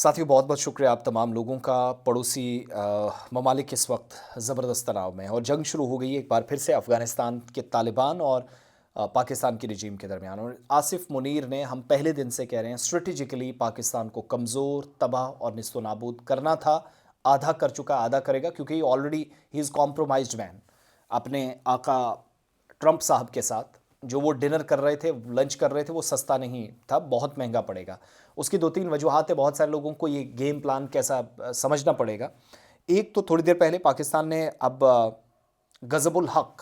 साथियों, बहुत बहुत शुक्रिया आप तमाम लोगों का। पड़ोसी ममालिक इस वक्त ज़बरदस्त तनाव में है और जंग शुरू हो गई है एक बार फिर से अफ़गानिस्तान के तालिबान और पाकिस्तान की रजीम के दरमियान। और आसिफ मुनीर ने, हम पहले दिन से कह रहे हैं, स्ट्रेटिजिकली पाकिस्तान को कमज़ोर, तबाह और निस्तो नाबूद करना था। आधा कर चुका, आधा करेगा, क्योंकि already he is compromised man अपने आका ट्रंप साहब के साथ। जो वो डिनर कर रहे थे, लंच कर रहे थे, वो सस्ता नहीं था, बहुत महंगा पड़ेगा। उसकी दो तीन वजूहत है, बहुत सारे लोगों को ये गेम प्लान कैसा समझना पड़ेगा। एक तो थोड़ी देर पहले पाकिस्तान ने अब गज़बुल हक,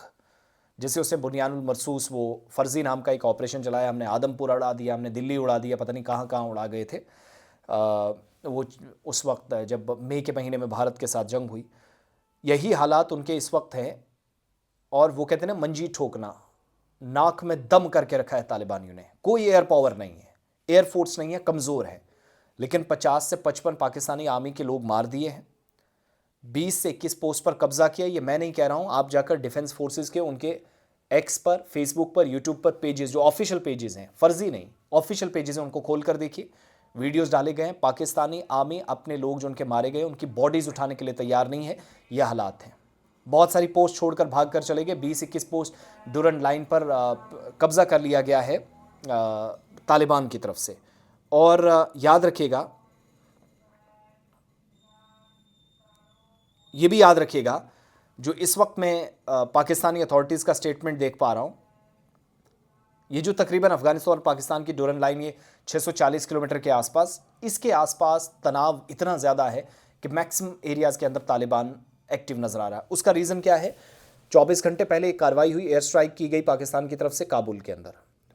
जैसे उसे बुनियानुल मरसूस, वो फर्जी नाम का एक ऑपरेशन चलाया। हमने आदमपुर उड़ा दिया, हमने दिल्ली उड़ा दिया, पता नहीं कहाँ कहाँ उड़ा गए थे। वो उस वक्त जब मई के महीने में भारत के साथ जंग हुई, यही हालात उनके इस वक्त हैं। और वो कहते हैं ना, मंजी ठोकना, नाक में दम करके रखा है तालिबानियों ने। कोई एयर पावर नहीं है, एयरफोर्स नहीं है, कमज़ोर है। लेकिन 50 से 55 पाकिस्तानी आर्मी के लोग मार दिए हैं, 20 से 21 पोस्ट पर कब्जा किया। ये मैं नहीं कह रहा हूं, आप जाकर डिफेंस फोर्सेस के उनके एक्स पर, फेसबुक पर, यूट्यूब पर पेजेस, जो ऑफिशियल पेजेस हैं, फर्जी नहीं, ऑफिशियल पेजेस हैं, उनको खोल कर देखिए। वीडियोस डाले गए हैं। पाकिस्तानी आर्मी अपने लोग जो उनके मारे गए, उनकी बॉडीज उठाने के लिए तैयार नहीं है। यह हालात हैं। बहुत सारी पोस्ट छोड़कर भाग कर चले गए। 20-21 पोस्ट डूरन लाइन पर कब्जा कर लिया गया है तालिबान की तरफ से। और याद रखिएगा, ये भी याद रखिएगा, जो इस वक्त मैं पाकिस्तानी अथॉरिटीज़ का स्टेटमेंट देख पा रहा हूं, ये जो तकरीबन अफगानिस्तान और पाकिस्तान की डोरन लाइन, ये 640 किलोमीटर के आसपास, इसके आसपास तनाव इतना ज़्यादा है कि मैक्सिमम एरियाज़ के अंदर तालिबान एक्टिव नज़र आ रहा है। उसका रीज़न क्या है? 24 घंटे पहले एक कार्रवाई हुई, एयर स्ट्राइक की गई पाकिस्तान की तरफ से काबुल के अंदर,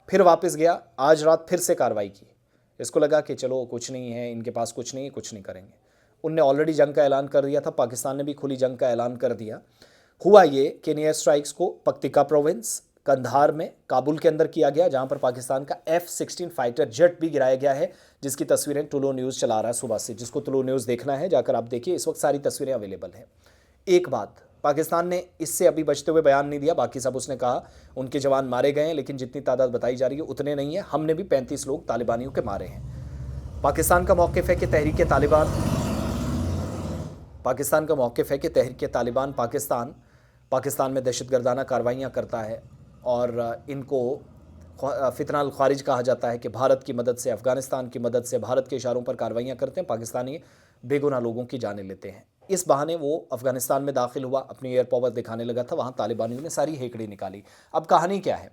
फिर वापस गया, आज रात फिर से कार्रवाई की। इसको लगा कि चलो कुछ नहीं है, इनके पास कुछ नहीं है, कुछ नहीं करेंगे। उनने ऑलरेडी जंग का ऐलान कर दिया था, पाकिस्तान ने भी खुली जंग का ऐलान कर दिया। हुआ ये कि इन एयर स्ट्राइक्स को पक्तिका प्रोविंस, कंधार में, काबुल के अंदर किया गया, जहां पर पाकिस्तान का F-16 फाइटर जेट भी गिराया गया है, जिसकी तस्वीरें टुलो न्यूज़ चला रहा है सुबह से। जिसको टुलो न्यूज़ देखना है जाकर आप देखिए, इस वक्त सारी तस्वीरें अवेलेबल हैं। एक बात, पाकिस्तान ने इससे अभी बचते हुए बयान नहीं दिया, बाकी सब उसने कहा उनके जवान मारे गए हैं, लेकिन जितनी तादाद बताई जा रही है उतने नहीं है। हमने भी 35 लोग तालिबानियों के मारे हैं। पाकिस्तान का मौक़िफ़ है कि तहरीक तालिबान पाकिस्तान का मौक़िफ़ है कि तहरीक तालिबान पाकिस्तान में दहशतगर्दाना कार्रवाइयाँ करता है, और इनको फितना अल खारिज कहा जाता है कि भारत की मदद से, अफ़गानिस्तान की मदद से, भारत के इशारों पर कार्रवाइयाँ करते हैं, पाकिस्तानी बेगुनाह लोगों की जानें लेते हैं। इस बहाने वो अफ़गानिस्तान में दाखिल हुआ, अपनी एयर पावर दिखाने लगा था, वहाँ तालिबानियों ने सारी हेकड़ी निकाली। अब कहानी क्या है?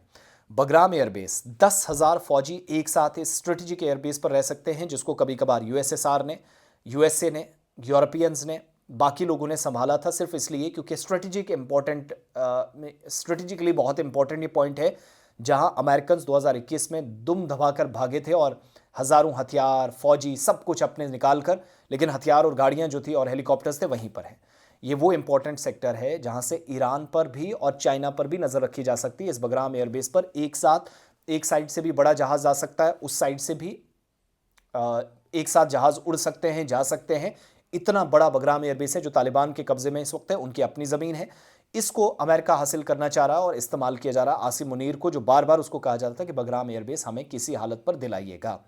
बगराम एयरबेस, 10,000 फ़ौजी एक साथ इस स्ट्रेटेजिक एयरबेस पर रह सकते हैं, जिसको कभी कभार USSR ने, USA ने, यूरोपियंस ने, बाकी लोगों ने संभाला था, सिर्फ इसलिए क्योंकि स्ट्रेटेजिकली बहुत इंपॉर्टेंट ये पॉइंट है, जहां अमेरिकन 2021 में दुम दबाकर भागे थे और हज़ारों हथियार, फौजी, सब कुछ अपने निकाल कर, लेकिन हथियार और गाड़ियां जो थी और हेलीकॉप्टर्स थे वहीं पर हैं। ये वो इंपॉर्टेंट सेक्टर है जहां से ईरान पर भी और चाइना पर भी नज़र रखी जा सकती है। इस बगराम एयरबेस पर एक साथ, एक साइड से भी बड़ा जहाज़ जा सकता है, उस साइड से भी एक साथ जहाज़ उड़ सकते हैं, जा सकते हैं। इतना बड़ा बगराम एयरबेस है जो तालिबान के कब्जे में इस वक्त है, उनकी अपनी ज़मीन है। इसको अमेरिका हासिल करना चाह रहा है और इस्तेमाल किया जा रहा है आसिम मुनीर को, जो बार बार उसको कहा जाता था कि बगराम एयरबेस हमें किसी हालत पर दिलाइएगा।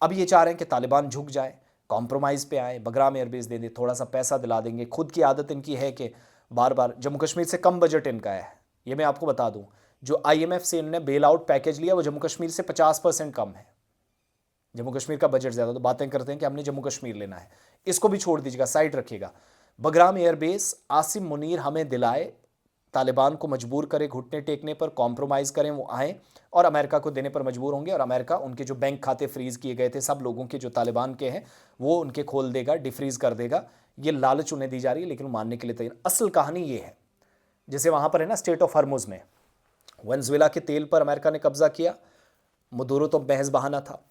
अब ये चाह रहे हैं कि तालिबान झुक जाए, कॉम्प्रोमाइज़ पे आए, बगराम एयरबेस दे दे, थोड़ा सा पैसा दिला देंगे। खुद की आदत इनकी है कि बार बार, जम्मू कश्मीर से कम बजट इनका है, ये मैं आपको बता दूं। जो IMF से इन्होंने बेल आउट पैकेज लिया वो जम्मू कश्मीर से 50% कम है। जम्मू कश्मीर का बजट ज़्यादा, तो बातें करते हैं कि हमने जम्मू कश्मीर लेना है। इसको भी छोड़ दीजिएगा, साइड रखिएगा। बगराम एयरबेस आसिम मुनीर हमें दिलाए, तालिबान को मजबूर करे, घुटने टेकने पर कॉम्प्रोमाइज़ करें, वो आएँ और अमेरिका को देने पर मजबूर होंगे, और अमेरिका उनके जो बैंक खाते फ्रीज़ किए गए थे सब लोगों के, जो तालिबान के हैं, वो उनके खोल देगा, डिफ्रीज़ कर देगा। ये लालच उन्हें दी जा रही है, लेकिन मानने के लिए तैयार। असल कहानी ये है, जैसे वहाँ पर है ना, स्टेट ऑफ हर्मुज़ में वेनेजुएला के तेल पर अमेरिका ने कब्जा किया, मदुरो तो महज बहाना था।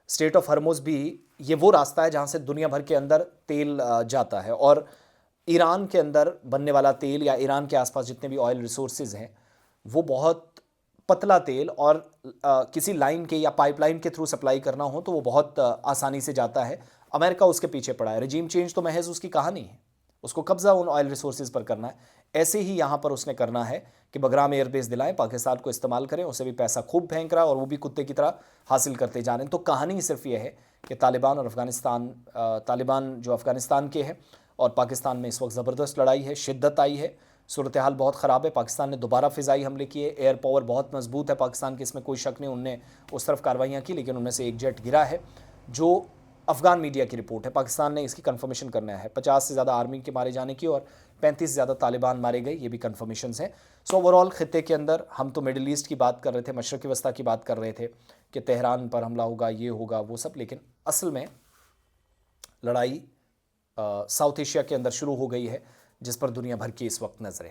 स्टेट ऑफ हर्मुज़ भी ये वो रास्ता है जहाँ से दुनिया भर के अंदर तेल जाता है, और ईरान के अंदर बनने वाला तेल या ईरान के आसपास जितने भी ऑयल रिसोर्सेज हैं, वो बहुत पतला तेल, और किसी लाइन के या पाइपलाइन के थ्रू सप्लाई करना हो तो वो बहुत आसानी से जाता है। अमेरिका उसके पीछे पड़ा है। रजीम चेंज तो महज उसकी कहानी है, उसको कब्जा उन ऑयल रिसोर्सेज पर करना है। ऐसे ही यहाँ पर उसने करना है कि बगराम एयरबेस दिलाएं, पाकिस्तान को इस्तेमाल करें, उसे भी पैसा खूब फेंक रहा है और वो भी कुत्ते की तरह हासिल करते जा रहे हैं। तो कहानी सिर्फ ये है कि तालिबान और तालिबान जो अफ़गानिस्तान के हैं और पाकिस्तान में इस वक्त ज़बरदस्त लड़ाई है, शिद्दत आई है, सूरत हाल बहुत ख़राब है। पाकिस्तान ने दोबारा फ़िज़ाई हमले किए, एयर पावर बहुत मजबूत है पाकिस्तान की, इसमें कोई शक नहीं, उनने उस तरफ कार्रवाइयाँ की, लेकिन उनमें से एक जेट गिरा है, जो अफ़गान मीडिया की रिपोर्ट है। पाकिस्तान ने इसकी कंफर्मेशन करना है, 50 से ज़्यादा आर्मी के मारे जाने की और 35 से ज़्यादा तालिबान मारे गए, ये भी कंफर्मेशन हैं। सो ओवरऑल खित्ते के अंदर हम तो मिडिल ईस्ट की बात कर रहे थे, मशरक़ी वस्ता की बात कर रहे थे कि तेहरान पर हमला होगा, ये होगा, वो सब, लेकिन असल में लड़ाई साउथ एशिया के अंदर शुरू हो गई है, जिस पर दुनिया भर की इस वक्त नज़रें हैं।